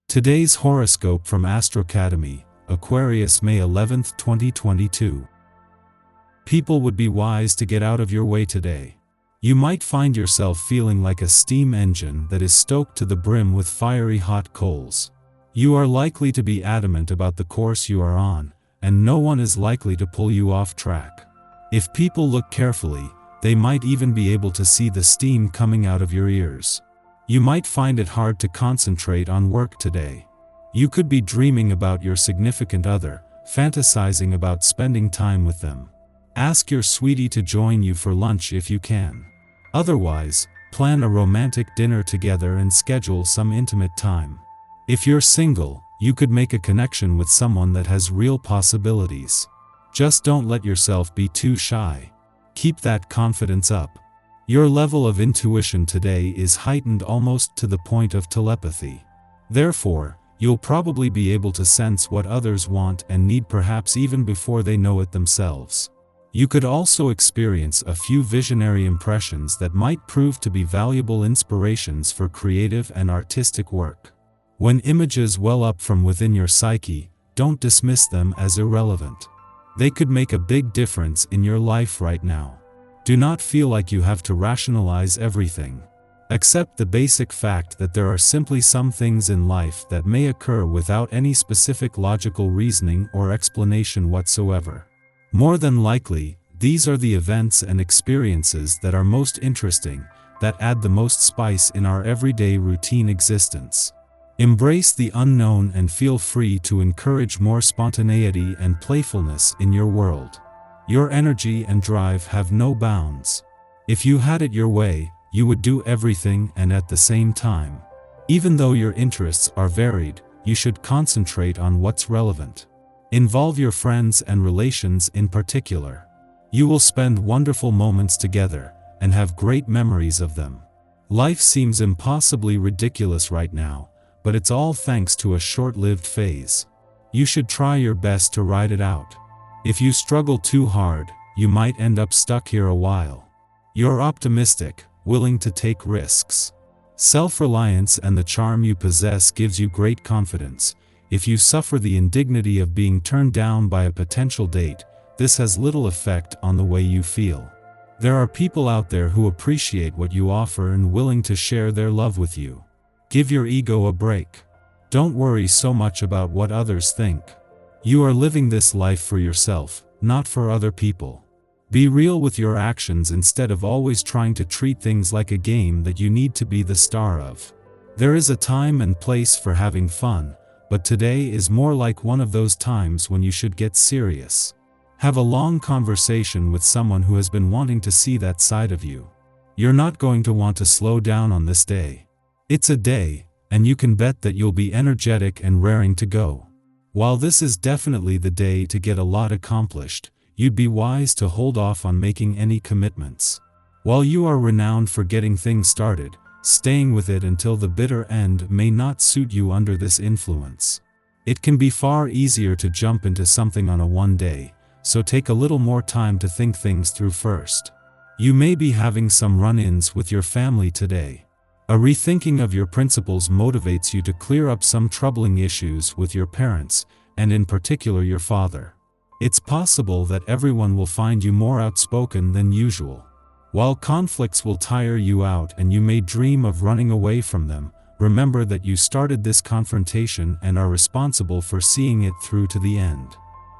Today's horoscope from Astrocademy, Aquarius May 11, 2022. People would be wise to get out of your way today. You might find yourself feeling like a steam engine that is stoked to the brim with fiery hot coals. You are likely to be adamant about the course you are on, and no one is likely to pull you off track. If people look carefully, they might even be able to see the steam coming out of your ears. You might find it hard to concentrate on work today. You could be dreaming about your significant other, fantasizing about spending time with them. Ask your sweetie to join you for lunch if you can. Otherwise, plan a romantic dinner together and schedule some intimate time. If you're single, you could make a connection with someone that has real possibilities. Just don't let yourself be too shy. Keep that confidence up. Your level of intuition today is heightened almost to the point of telepathy. Therefore, you'll probably be able to sense what others want and need, perhaps even before they know it themselves. You could also experience a few visionary impressions that might prove to be valuable inspirations for creative and artistic work. When images well up from within your psyche, don't dismiss them as irrelevant. They could make a big difference in your life right now. Do not feel like you have to rationalize everything. Accept the basic fact that there are simply some things in life that may occur without any specific logical reasoning or explanation whatsoever. More than likely, these are the events and experiences that are most interesting, that add the most spice in our everyday routine existence. Embrace the unknown and feel free to encourage more spontaneity and playfulness in your world. Your energy and drive have no bounds. If you had it your way, you would do everything and at the same time. Even though your interests are varied, you should concentrate on what's relevant. Involve your friends and relations in particular. You will spend wonderful moments together and have great memories of them. Life seems impossibly ridiculous right now, but it's all thanks to a short-lived phase. You should try your best to ride it out. If you struggle too hard, you might end up stuck here a while. You're optimistic, willing to take risks. Self-reliance and the charm you possess gives you great confidence. If you suffer the indignity of being turned down by a potential date, this has little effect on the way you feel. There are people out there who appreciate what you offer and willing to share their love with you. Give your ego a break. Don't worry so much about what others think. You are living this life for yourself, not for other people. Be real with your actions instead of always trying to treat things like a game that you need to be the star of. There is a time and place for having fun, but today is more like one of those times when you should get serious. Have a long conversation with someone who has been wanting to see that side of you. You're not going to want to slow down on this day. It's a day, and you can bet that you'll be energetic and raring to go. While this is definitely the day to get a lot accomplished, you'd be wise to hold off on making any commitments. While you are renowned for getting things started, staying with it until the bitter end may not suit you under this influence. It can be far easier to jump into something on a one day, so take a little more time to think things through first. You may be having some run-ins with your family today. A rethinking of your principles motivates you to clear up some troubling issues with your parents, and in particular your father. It's possible that everyone will find you more outspoken than usual. While conflicts will tire you out and you may dream of running away from them, remember that you started this confrontation and are responsible for seeing it through to the end.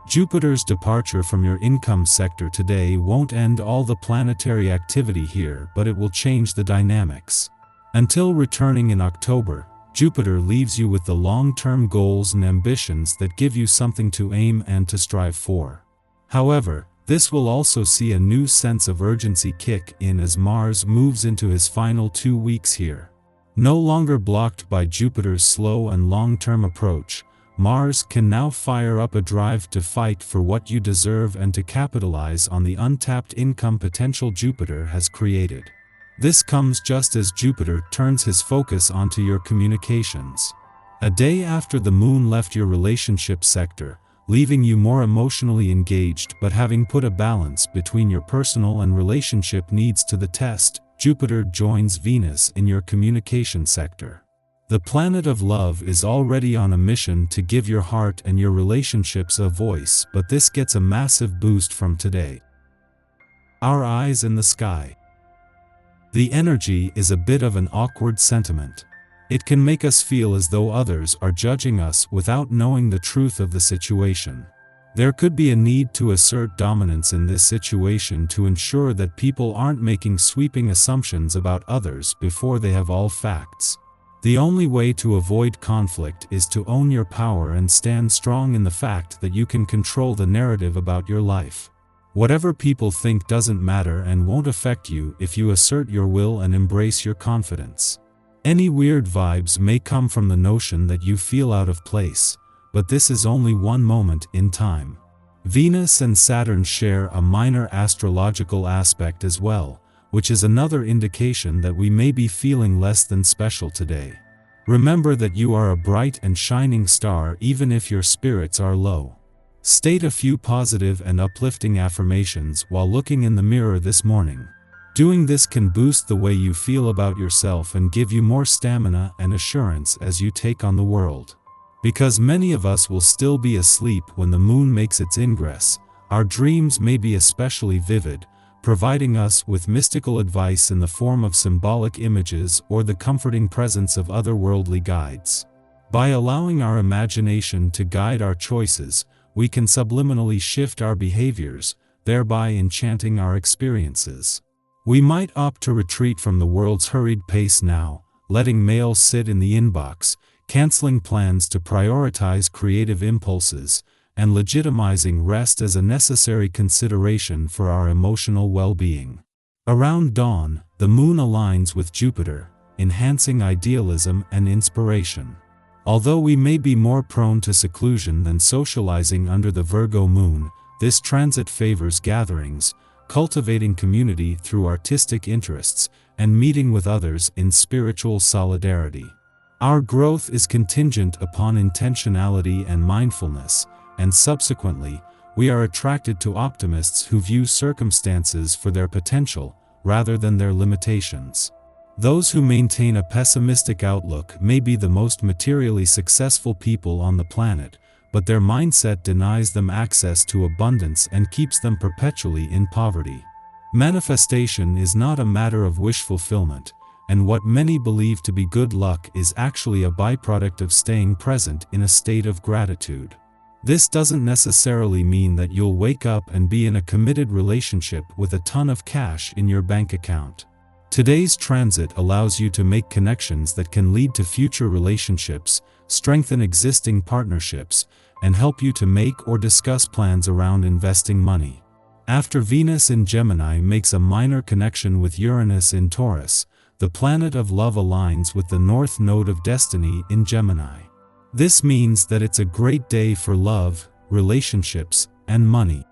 Jupiter's departure from your income sector today won't end all the planetary activity here, but it will change the dynamics. Until returning in October, Jupiter leaves you with the long-term goals and ambitions that give you something to aim and to strive for. However, this will also see a new sense of urgency kick in as Mars moves into his final 2 weeks here. No longer blocked by Jupiter's slow and long-term approach, Mars can now fire up a drive to fight for what you deserve and to capitalize on the untapped income potential Jupiter has created. This comes just as Jupiter turns his focus onto your communications. A day after the Moon left your relationship sector, leaving you more emotionally engaged but having put a balance between your personal and relationship needs to the test, Jupiter joins Venus in your communication sector. The planet of love is already on a mission to give your heart and your relationships a voice, but this gets a massive boost from today. Our eyes in the sky. The energy is a bit of an awkward sentiment. It can make us feel as though others are judging us without knowing the truth of the situation. There could be a need to assert dominance in this situation to ensure that people aren't making sweeping assumptions about others before they have all facts. The only way to avoid conflict is to own your power and stand strong in the fact that you can control the narrative about your life. Whatever people think doesn't matter and won't affect you if you assert your will and embrace your confidence. Any weird vibes may come from the notion that you feel out of place, but this is only one moment in time. Venus and Saturn share a minor astrological aspect as well, which is another indication that we may be feeling less than special today. Remember that you are a bright and shining star even if your spirits are low. State a few positive and uplifting affirmations while looking in the mirror this morning. Doing this can boost the way you feel about yourself and give you more stamina and assurance as you take on the world. Because many of us will still be asleep when the moon makes its ingress, our dreams may be especially vivid, providing us with mystical advice in the form of symbolic images or the comforting presence of otherworldly guides. By allowing our imagination to guide our choices, we can subliminally shift our behaviors, thereby enchanting our experiences. We might opt to retreat from the world's hurried pace now, letting mail sit in the inbox, canceling plans to prioritize creative impulses, and legitimizing rest as a necessary consideration for our emotional well-being. Around dawn, the moon aligns with Jupiter, enhancing idealism and inspiration. Although we may be more prone to seclusion than socializing under the Virgo moon, this transit favors gatherings, cultivating community through artistic interests, and meeting with others in spiritual solidarity. Our growth is contingent upon intentionality and mindfulness, and subsequently, we are attracted to optimists who view circumstances for their potential, rather than their limitations. Those who maintain a pessimistic outlook may be the most materially successful people on the planet, but their mindset denies them access to abundance and keeps them perpetually in poverty. Manifestation is not a matter of wish fulfillment, and what many believe to be good luck is actually a byproduct of staying present in a state of gratitude. This doesn't necessarily mean that you'll wake up and be in a committed relationship with a ton of cash in your bank account. Today's transit allows you to make connections that can lead to future relationships, strengthen existing partnerships, and help you to make or discuss plans around investing money. After Venus in Gemini makes a minor connection with Uranus in Taurus, the planet of love aligns with the North Node of Destiny in Gemini. This means that it's a great day for love, relationships, and money.